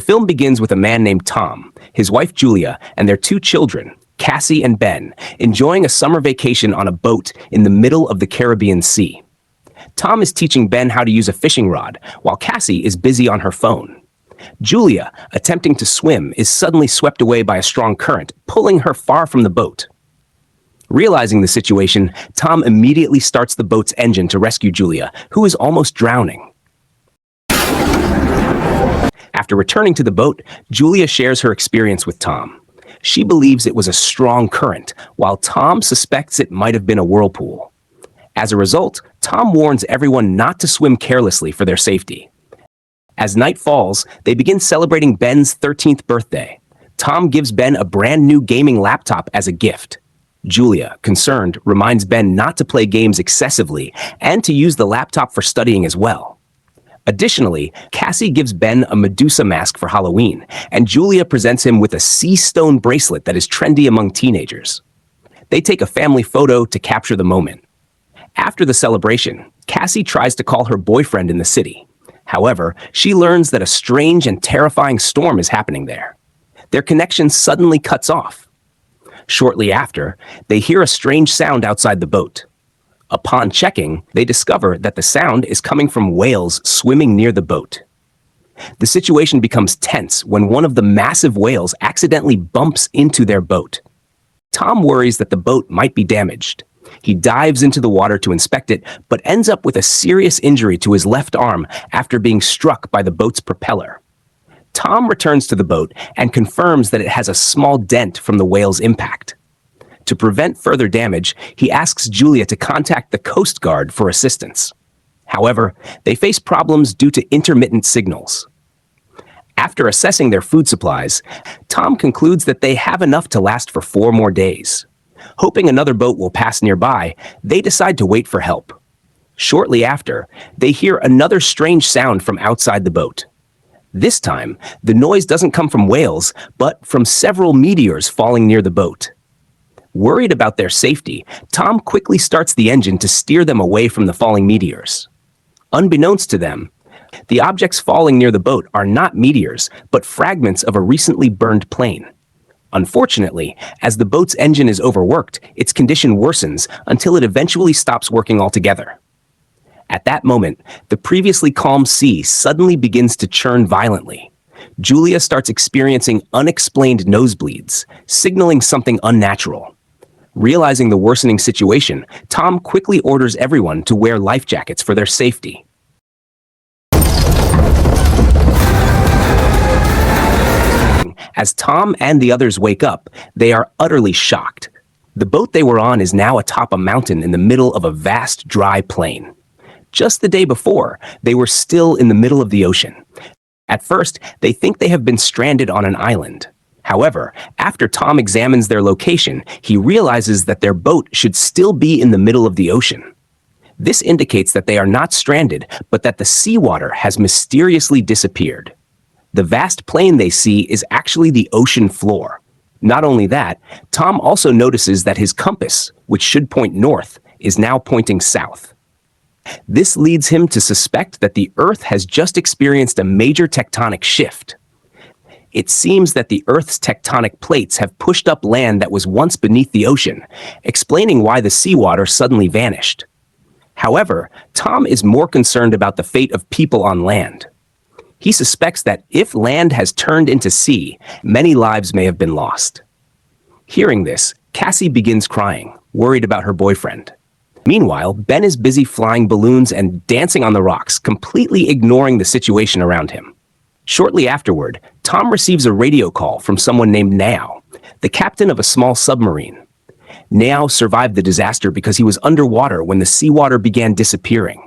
film begins with a man named Tom, his wife Julia, and their two children, Cassie and Ben, enjoying a summer vacation on a boat in the middle of the Caribbean Sea. Tom is teaching Ben how to use a fishing rod, while Cassie is busy on her phone. Julia, attempting to swim, is suddenly swept away by a strong current, pulling her far from the boat. Realizing the situation, Tom immediately starts the boat's engine to rescue Julia, who is almost drowning. After returning to the boat, Julia shares her experience with Tom. She believes it was a strong current, while Tom suspects it might have been a whirlpool. As a result, Tom warns everyone not to swim carelessly for their safety. As night falls, they begin celebrating Ben's 13th birthday. Tom gives Ben a brand new gaming laptop as a gift. Julia, concerned, reminds Ben not to play games excessively and to use the laptop for studying as well. Additionally, Cassie gives Ben a Medusa mask for Halloween, and Julia presents him with a sea stone bracelet that is trendy among teenagers. They take a family photo to capture the moment. After the celebration, Cassie tries to call her boyfriend in the city. However, she learns that a strange and terrifying storm is happening there. Their connection suddenly cuts off. Shortly after, they hear a strange sound outside the boat. Upon checking, they discover that the sound is coming from whales swimming near the boat. The situation becomes tense when one of the massive whales accidentally bumps into their boat. Tom worries that the boat might be damaged. He dives into the water to inspect it, but ends up with a serious injury to his left arm after being struck by the boat's propeller. Tom returns to the boat and confirms that it has a small dent from the whale's impact. To prevent further damage, he asks Julia to contact the Coast Guard for assistance. However, they face problems due to intermittent signals. After assessing their food supplies, Tom concludes that they have enough to last for 4 more days. Hoping another boat will pass nearby, they decide to wait for help. Shortly after, they hear another strange sound from outside the boat. This time, the noise doesn't come from whales, but from several meteors falling near the boat. Worried about their safety, Tom quickly starts the engine to steer them away from the falling meteors. Unbeknownst to them, the objects falling near the boat are not meteors, but fragments of a recently burned plane. Unfortunately, as the boat's engine is overworked, its condition worsens until it eventually stops working altogether. At that moment, the previously calm sea suddenly begins to churn violently. Julia starts experiencing unexplained nosebleeds, signaling something unnatural. Realizing the worsening situation, Tom quickly orders everyone to wear life jackets for their safety. As Tom and the others wake up, they are utterly shocked. The boat they were on is now atop a mountain in the middle of a vast, dry plain. Just the day before, they were still in the middle of the ocean. At first, they think they have been stranded on an island. However, after Tom examines their location, he realizes that their boat should still be in the middle of the ocean. This indicates that they are not stranded, but that the seawater has mysteriously disappeared. The vast plain they see is actually the ocean floor. Not only that, Tom also notices that his compass, which should point north, is now pointing south. This leads him to suspect that the Earth has just experienced a major tectonic shift. It seems that the Earth's tectonic plates have pushed up land that was once beneath the ocean, explaining why the seawater suddenly vanished. However, Tom is more concerned about the fate of people on land. He suspects that if land has turned into sea, many lives may have been lost. Hearing this, Cassie begins crying, worried about her boyfriend. Meanwhile, Ben is busy flying balloons and dancing on the rocks, completely ignoring the situation around him. Shortly afterward, Tom receives a radio call from someone named Now, the captain of a small submarine. Now survived the disaster because he was underwater when the seawater began disappearing.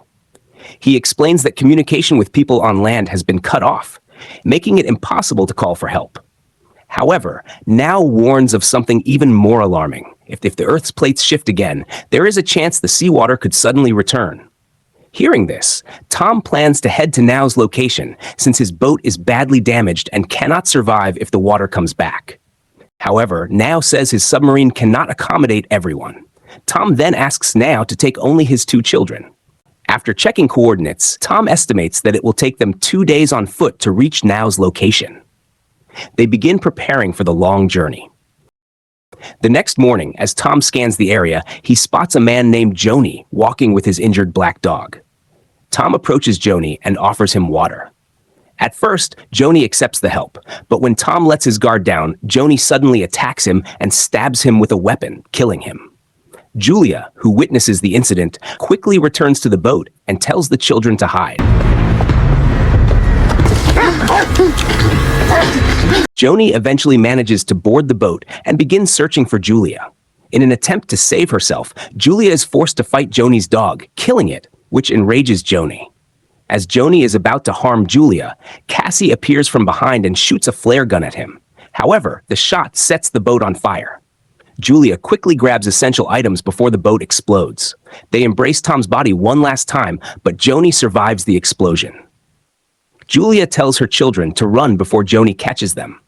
He explains that communication with people on land has been cut off, making it impossible to call for help. However, Now warns of something even more alarming. If the Earth's plates shift again, there is a chance the seawater could suddenly return. Hearing this, Tom plans to head to Now's location since his boat is badly damaged and cannot survive if the water comes back. However, Now says his submarine cannot accommodate everyone. Tom then asks Now to take only his 2 children. After checking coordinates, Tom estimates that it will take them 2 days on foot to reach Now's location. They begin preparing for the long journey. The next morning, as Tom scans the area, he spots a man named Joni walking with his injured black dog. Tom approaches Joni and offers him water. At first, Joni accepts the help, but when Tom lets his guard down, Joni suddenly attacks him and stabs him with a weapon, killing him. Julia, who witnesses the incident, quickly returns to the boat and tells the children to hide. Joni eventually manages to board the boat and begins searching for Julia. In an attempt to save herself, Julia is forced to fight Joni's dog, killing it, which enrages Joni. As Joni is about to harm Julia, Cassie appears from behind and shoots a flare gun at him. However, the shot sets the boat on fire. Julia quickly grabs essential items before the boat explodes. They embrace Tom's body one last time, but Joni survives the explosion. Julia tells her children to run before Joni catches them.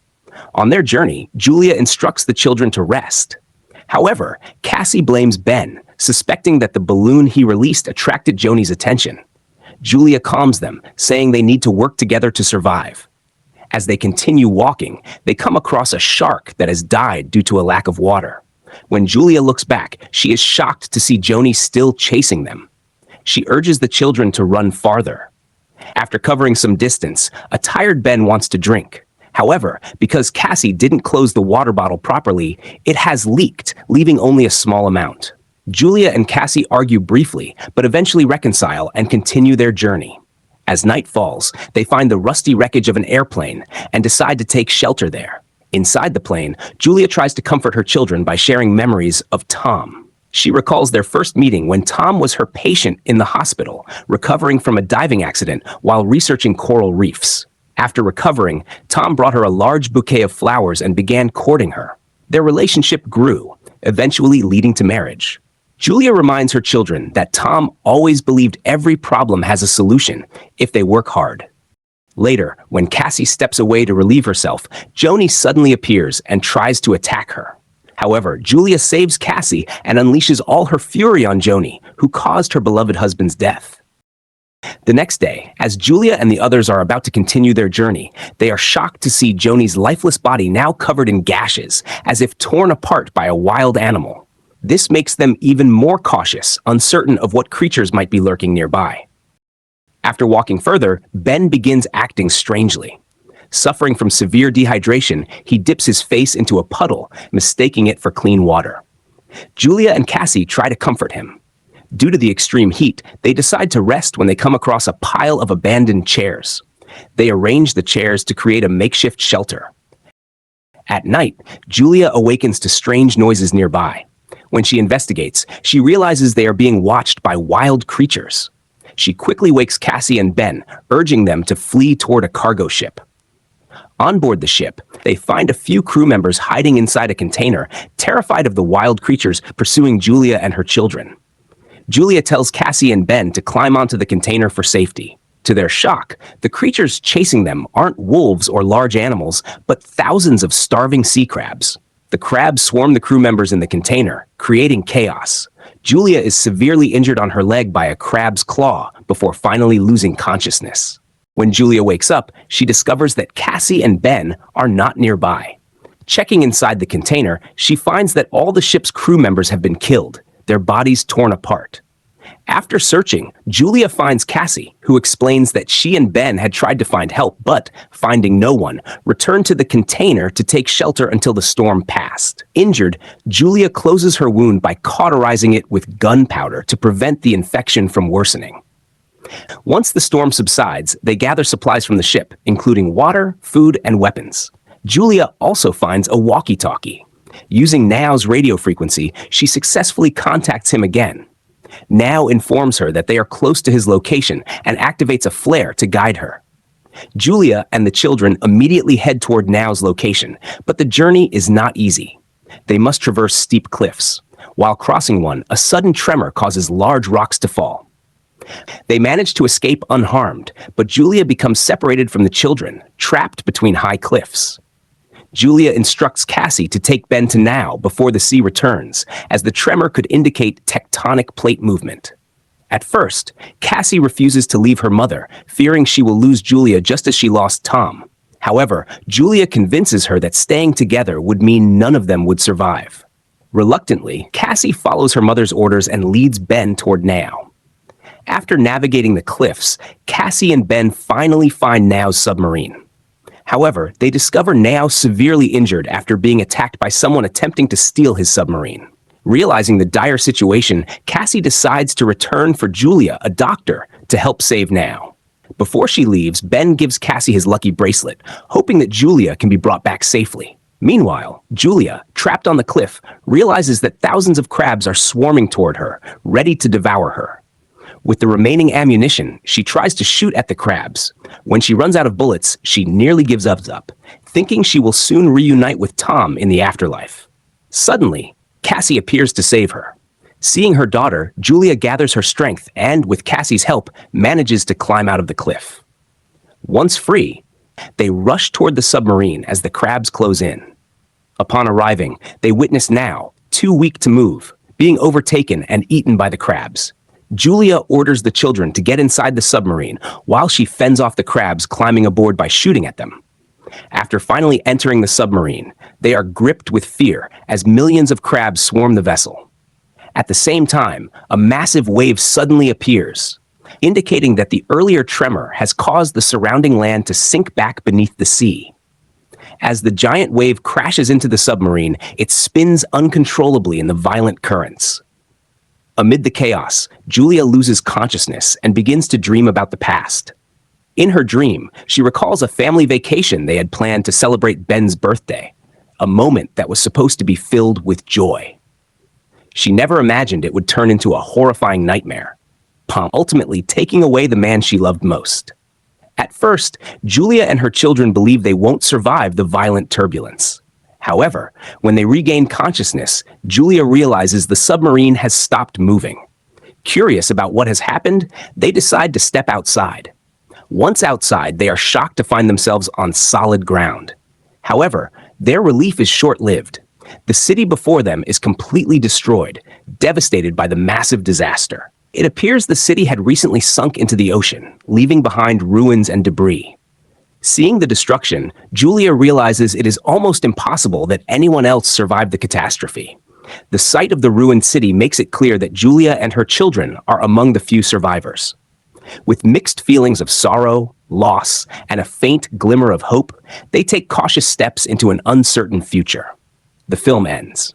On their journey, Julia instructs the children to rest. However, Cassie blames Ben, suspecting that the balloon he released attracted Joni's attention. Julia calms them, saying they need to work together to survive. As they continue walking, they come across a shark that has died due to a lack of water. When Julia looks back, she is shocked to see Joni still chasing them. She urges the children to run farther. After covering some distance, a tired Ben wants to drink. However, because Cassie didn't close the water bottle properly, it has leaked, leaving only a small amount. Julia and Cassie argue briefly, but eventually reconcile and continue their journey. As night falls, they find the rusty wreckage of an airplane and decide to take shelter there. Inside the plane, Julia tries to comfort her children by sharing memories of Tom. She recalls their first meeting when Tom was her patient in the hospital, recovering from a diving accident while researching coral reefs. After recovering, Tom brought her a large bouquet of flowers and began courting her. Their relationship grew, eventually leading to marriage. Julia reminds her children that Tom always believed every problem has a solution if they work hard. Later, when Cassie steps away to relieve herself, Joni suddenly appears and tries to attack her. However, Julia saves Cassie and unleashes all her fury on Joni, who caused her beloved husband's death. The next day, as Julia and the others are about to continue their journey, they are shocked to see Joni's lifeless body now covered in gashes, as if torn apart by a wild animal. This makes them even more cautious, uncertain of what creatures might be lurking nearby. After walking further, Ben begins acting strangely. Suffering from severe dehydration, he dips his face into a puddle, mistaking it for clean water. Julia and Cassie try to comfort him. Due to the extreme heat, they decide to rest when they come across a pile of abandoned chairs. They arrange the chairs to create a makeshift shelter. At night, Julia awakens to strange noises nearby. When she investigates, she realizes they are being watched by wild creatures. She quickly wakes Cassie and Ben, urging them to flee toward a cargo ship. On board the ship, they find a few crew members hiding inside a container, terrified of the wild creatures pursuing Julia and her children. Julia tells Cassie and Ben to climb onto the container for safety. To their shock, the creatures chasing them aren't wolves or large animals, but thousands of starving sea crabs. The crabs swarm the crew members in the container, creating chaos. Julia is severely injured on her leg by a crab's claw before finally losing consciousness. When Julia wakes up, she discovers that Cassie and Ben are not nearby. Checking inside the container, she finds that all the ship's crew members have been killed, their bodies torn apart. After searching, Julia finds Cassie, who explains that she and Ben had tried to find help, but, finding no one, returned to the container to take shelter until the storm passed. Injured, Julia closes her wound by cauterizing it with gunpowder to prevent the infection from worsening. Once the storm subsides, they gather supplies from the ship, including water, food, and weapons. Julia also finds a walkie-talkie. Using Nao's radio frequency, she successfully contacts him again. Nao informs her that they are close to his location and activates a flare to guide her. Julia and the children immediately head toward Nao's location, but the journey is not easy. They must traverse steep cliffs. While crossing one, a sudden tremor causes large rocks to fall. They manage to escape unharmed, but Julia becomes separated from the children, trapped between high cliffs. Julia instructs Cassie to take Ben to Nao before the sea returns, as the tremor could indicate tectonic plate movement. At first, Cassie refuses to leave her mother, fearing she will lose Julia just as she lost Tom. However, Julia convinces her that staying together would mean none of them would survive. Reluctantly, Cassie follows her mother's orders and leads Ben toward Nao. After navigating the cliffs, Cassie and Ben finally find Nao's submarine. However, they discover Nao severely injured after being attacked by someone attempting to steal his submarine. Realizing the dire situation, Cassie decides to return for Julia, a doctor, to help save Nao. Before she leaves, Ben gives Cassie his lucky bracelet, hoping that Julia can be brought back safely. Meanwhile, Julia, trapped on the cliff, realizes that thousands of crabs are swarming toward her, ready to devour her. With the remaining ammunition, she tries to shoot at the crabs. When she runs out of bullets, she nearly gives up, thinking she will soon reunite with Tom in the afterlife. Suddenly, Cassie appears to save her. Seeing her daughter, Julia gathers her strength and, with Cassie's help, manages to climb out of the cliff. Once free, they rush toward the submarine as the crabs close in. Upon arriving, they witness Nao, too weak to move, being overtaken and eaten by the crabs. Julia orders the children to get inside the submarine while she fends off the crabs climbing aboard by shooting at them. After finally entering the submarine, they are gripped with fear as millions of crabs swarm the vessel. At the same time, a massive wave suddenly appears, indicating that the earlier tremor has caused the surrounding land to sink back beneath the sea. As the giant wave crashes into the submarine, it spins uncontrollably in the violent currents. Amid the chaos, Julia loses consciousness and begins to dream about the past. In her dream, she recalls a family vacation they had planned to celebrate Ben's birthday, a moment that was supposed to be filled with joy. She never imagined it would turn into a horrifying nightmare, ultimately taking away the man she loved most. At first, Julia and her children believe they won't survive the violent turbulence. However, when they regain consciousness, Julia realizes the submarine has stopped moving. Curious about what has happened, they decide to step outside. Once outside, they are shocked to find themselves on solid ground. However, their relief is short-lived. The city before them is completely destroyed, devastated by the massive disaster. It appears the city had recently sunk into the ocean, leaving behind ruins and debris. Seeing the destruction, Julia realizes it is almost impossible that anyone else survived the catastrophe. The sight of the ruined city makes it clear that Julia and her children are among the few survivors. With mixed feelings of sorrow, loss, and a faint glimmer of hope, they take cautious steps into an uncertain future. The film ends.